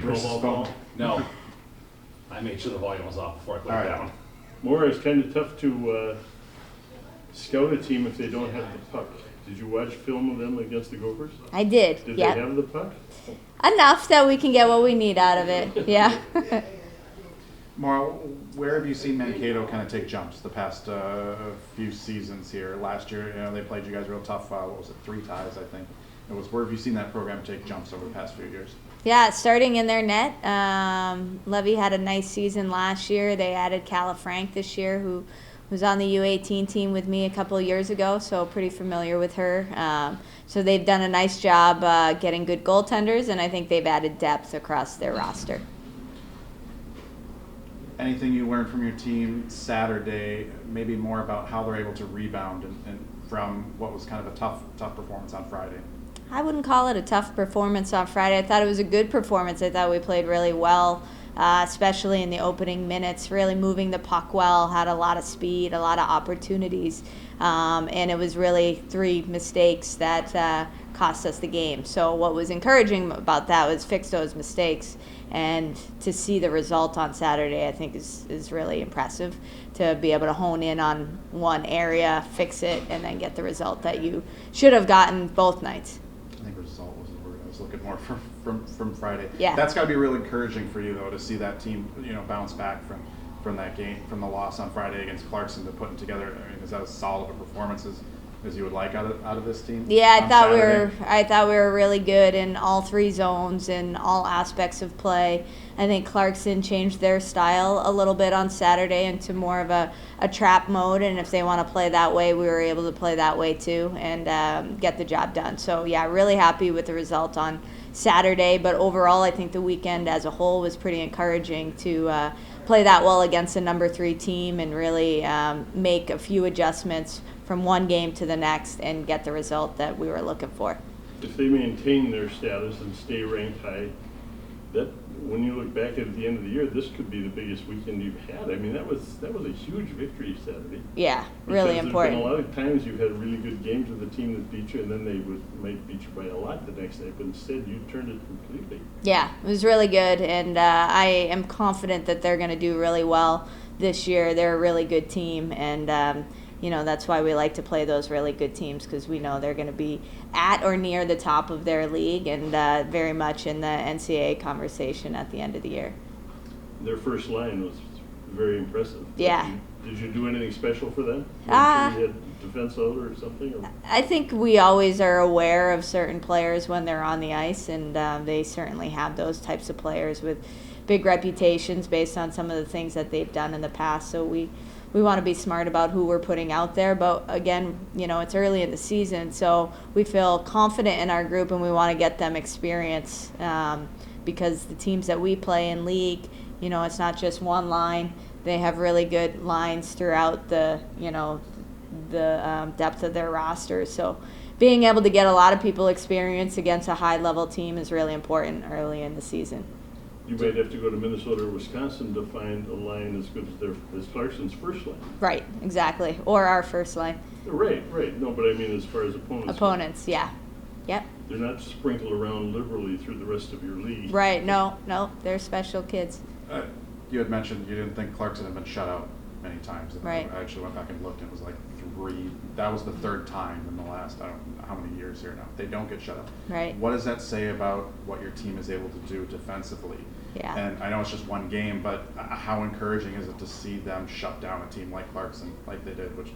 Versus phone. No. I made sure the volume was off before I put All it right. down. Maura, it's kind of tough to scout a team if they don't have the puck. Did you watch film of them against the Gophers? I did. Did Yep. they have the puck? Enough that we can get what we need out of it. Yeah. Maura, where have you seen Mankato kind of take jumps the past few seasons here? Last year, they played you guys real tough. What was it, 3 ties, I think. Where have you seen that program take jumps over the past few years? Yeah, starting in their net. Levy had a nice season last year. They added Calla Frank this year, who was on the U18 team with me a couple of years ago, so pretty familiar with her. So they've done a nice job getting good goaltenders, and I think they've added depth across their roster. Anything you learned from your team Saturday, maybe more about how they're able to rebound and from what was kind of a tough performance on Friday? I wouldn't call it a tough performance on Friday. I thought it was a good performance. I thought we played really well, especially in the opening minutes, really moving the puck well, had a lot of speed, a lot of opportunities, and it was really 3 mistakes that cost us the game. So what was encouraging about that was fix those mistakes, and to see the result on Saturday I think is really impressive, to be able to hone in on one area, fix it, and then get the result that you should have gotten both nights. I think result was the word I was looking more from Friday. Yeah. That's got to be really encouraging for you, though, to see that team, bounce back from that game, from the loss on Friday against Clarkson, to putting together. I mean, is that as solid a performance as you would like out of this team? Yeah, on Saturday? I thought we were really good in all 3 zones and all aspects of play. I think Clarkson changed their style a little bit on Saturday into more of a trap mode, and if they want to play that way, we were able to play that way too and get the job done. So yeah, really happy with the result on Saturday, but overall I think the weekend as a whole was pretty encouraging to play that well against a number 3 team and really make a few adjustments from one game to the next and get the result that we were looking for. If they maintain their status and stay ranked high, that when you look back at the end of the year, this could be the biggest weekend you've had. I mean, that was a huge victory Saturday. Yeah, really important. There's been a lot of times you've had really good games with a team that beat you, and then they might beat you by a lot the next night, but instead you turned it completely. Yeah, it was really good, and I am confident that they're going to do really well this year. They're a really good team, and that's why we like to play those really good teams, because we know they're going to be at or near the top of their league and very much in the NCAA conversation at the end of the year. Their first line was very impressive. Yeah. Did you do anything special for them? You had defense out or something? Or? I think we always are aware of certain players when they're on the ice, and they certainly have those types of players with big reputations based on some of the things that they've done in the past. So we want to be smart about who we're putting out there. But again, it's early in the season, so we feel confident in our group and we want to get them experience because the teams that we play in league, it's not just one line. They have really good lines throughout the depth of their roster. So being able to get a lot of people experience against a high-level team is really important early in the season. You might have to go to Minnesota or Wisconsin to find a line as good as Clarkson's first line. Right, exactly. Or our first line. Right. No, but I mean as far as opponents. Opponents, yeah. Yep. They're not sprinkled around liberally through the rest of your league. Right, no, they're special kids. You had mentioned you didn't think Clarkson had been shut out many times. And Right. I actually went back and looked, and it was like 3. That was the 3rd time in the last, I don't know how many years here now. They don't get shut out. Right. What does that say about what your team is able to do defensively? Yeah. And I know it's just one game, but how encouraging is it to see them shut down a team like Clarkson, like they did, which,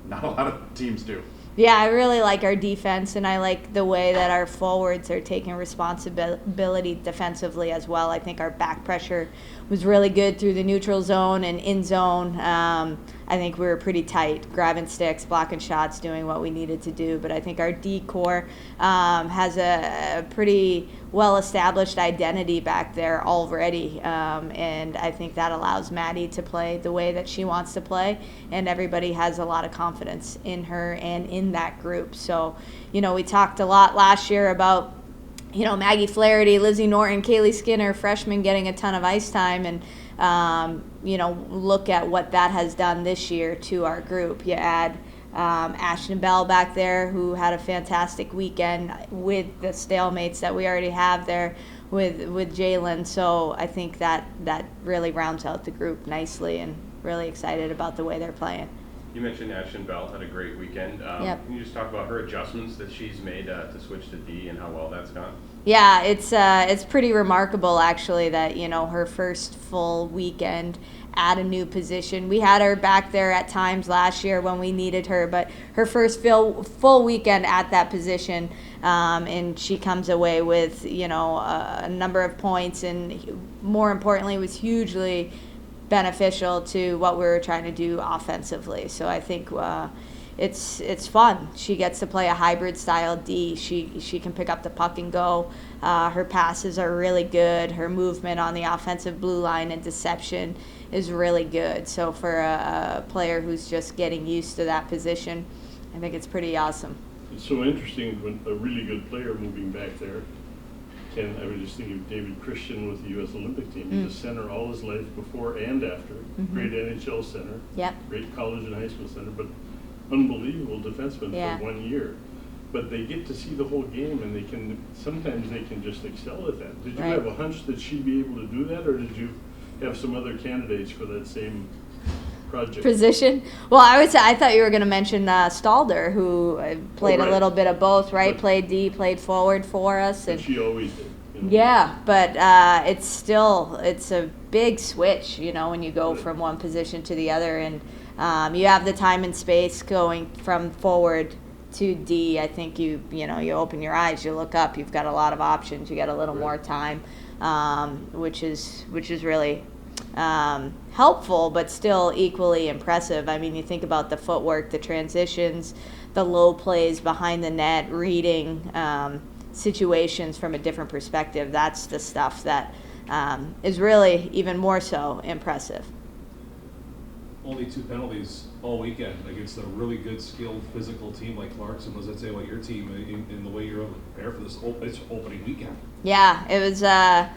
not a lot of teams do. Yeah, I really like our defense, and I like the way that our forwards are taking responsibility defensively as well. I think our back pressure was really good through the neutral zone and in zone. I think we were pretty tight, grabbing sticks, blocking shots, doing what we needed to do. But I think our D core has a pretty well-established identity back there already, and I think that allows Maddie to play the way that she wants to play, and everybody has a lot of confidence in her and in that group. So, we talked a lot last year about Maggie Flaherty, Lizzie Norton, Kaylee Skinner, freshmen getting a ton of ice time, and look at what that has done this year to our group. You add Ashton Bell back there, who had a fantastic weekend with the stalemates that we already have there with Jalen. So I think that really rounds out the group nicely, and really excited about the way they're playing. You mentioned Ashton Bell had a great weekend. Yep. Can you just talk about her adjustments that she's made to switch to D and how well that's gone? Yeah, it's pretty remarkable actually that, you know, her first full weekend at a new position. We had her back there at times last year when we needed her, but her first full weekend at that position, and she comes away with, you know, a number of points, and more importantly was hugely beneficial to what we were trying to do offensively. So I think it's fun. She gets to play a hybrid style D. She can pick up the puck and go. Her passes are really good. Her movement on the offensive blue line and deception is really good. So for a player who's just getting used to that position, I think it's pretty awesome. It's so interesting when a really good player moving back there. And I was just thinking of David Christian with the U.S. Olympic team. He's a center all his life, before and after. Great NHL center. Yep. Great college and high school center, but unbelievable defenseman Yeah. for 1 year. But they get to see the whole game, and sometimes they can just excel at that. Did you Right. have a hunch that she'd be able to do that, or did you have some other candidates for that same project? Position. Well, I thought you were going to mention Stalder, who played right. a little bit of both, right? But- Played D, played forward for us. And she always did. You know? Yeah, but it's a big switch, you know, when you go from one position to the other, and you have the time and space going from forward to D. I think you open your eyes, you look up, you've got a lot of options, you get a little more time, which is really helpful, but still equally impressive. I mean, you think about the footwork, the transitions, the low plays behind the net, reading situations from a different perspective. That's the stuff that is really even more so impressive. Only 2 penalties all weekend against a really good, skilled, physical team like Clarkson. What does that say about your team in the way you're able to prepare for this opening weekend? Yeah, it was a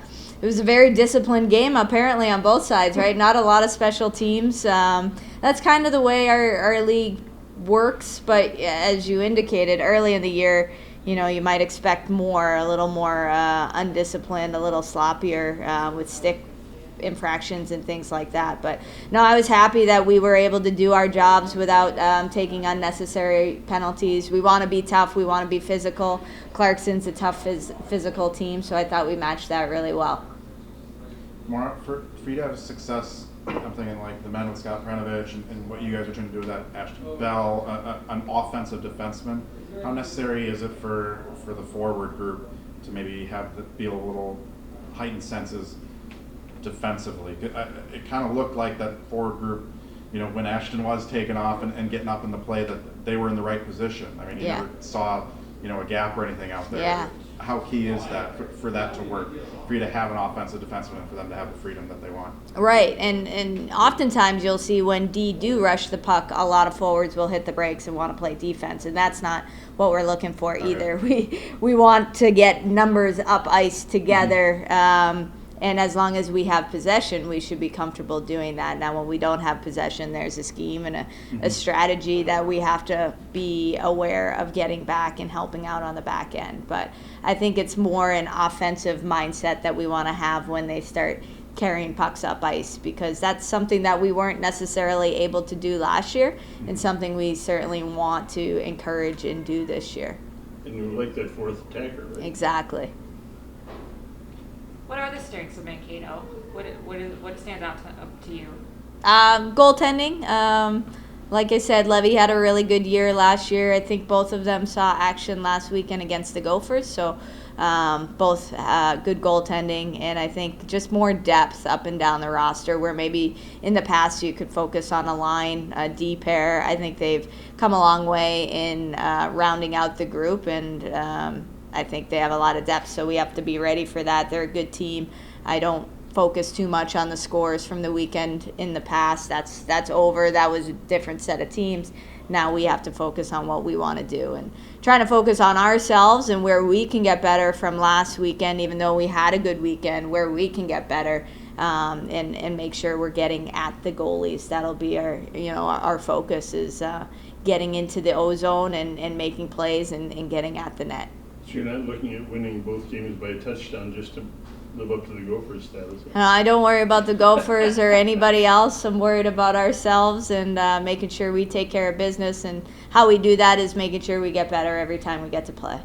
very disciplined game apparently on both sides, right? Not a lot of special teams. That's kind of the way our league works, but as you indicated early in the year, you know, you might expect a little more undisciplined, a little sloppier with stick infractions and things like that. But no, I was happy that we were able to do our jobs without taking unnecessary penalties. We want to be tough. We want to be physical. Clarkson's a tough physical team, so I thought we matched that really well. Maura, for you to have success, I'm thinking like the men with Scott Pranovich and what you guys are trying to do with that Ashton Bell, an offensive defenseman. How necessary is it for the forward group to maybe feel a little heightened senses defensively? It kind of looked like that forward group, you know, when Ashton was taking off and getting up in the play, that they were in the right position. I mean, you Yeah. never saw, you know, a gap or anything out there. Yeah. How key is that for that to work, for you to have an offensive defenseman, for them to have the freedom that they want? Right, and oftentimes you'll see when D do rush the puck, a lot of forwards will hit the brakes and want to play defense, and that's not what we're looking for either. We want to get numbers up ice together, and as long as we have possession, we should be comfortable doing that. Now, when we don't have possession, there's a scheme and a strategy that we have to be aware of getting back and helping out on the back end. But I think it's more an offensive mindset that we want to have when they start carrying pucks up ice, because that's something that we weren't necessarily able to do last year, and something we certainly want to encourage and do this year. And you like that fourth attacker, right? Exactly. What are the strengths of Mankato? What stands out to you? Goaltending. Like I said, Levy had a really good year last year. I think both of them saw action last weekend against the Gophers, so both good goaltending, and I think just more depth up and down the roster, where maybe in the past you could focus on a line, a D pair. I think they've come a long way in rounding out the group, and I think they have a lot of depth, so we have to be ready for that. They're a good team. I don't focus too much on the scores from the weekend in the past. That's over. That was a different set of teams. Now we have to focus on what we want to do and trying to focus on ourselves and where we can get better from last weekend, even though we had a good weekend, where we can get better, and make sure we're getting at the goalies. That'll be our focus is getting into the O-zone and making plays and getting at the net. So you're not looking at winning both games by a touchdown just to live up to the Gophers status? I don't worry about the Gophers or anybody else. I'm worried about ourselves and making sure we take care of business. And how we do that is making sure we get better every time we get to play.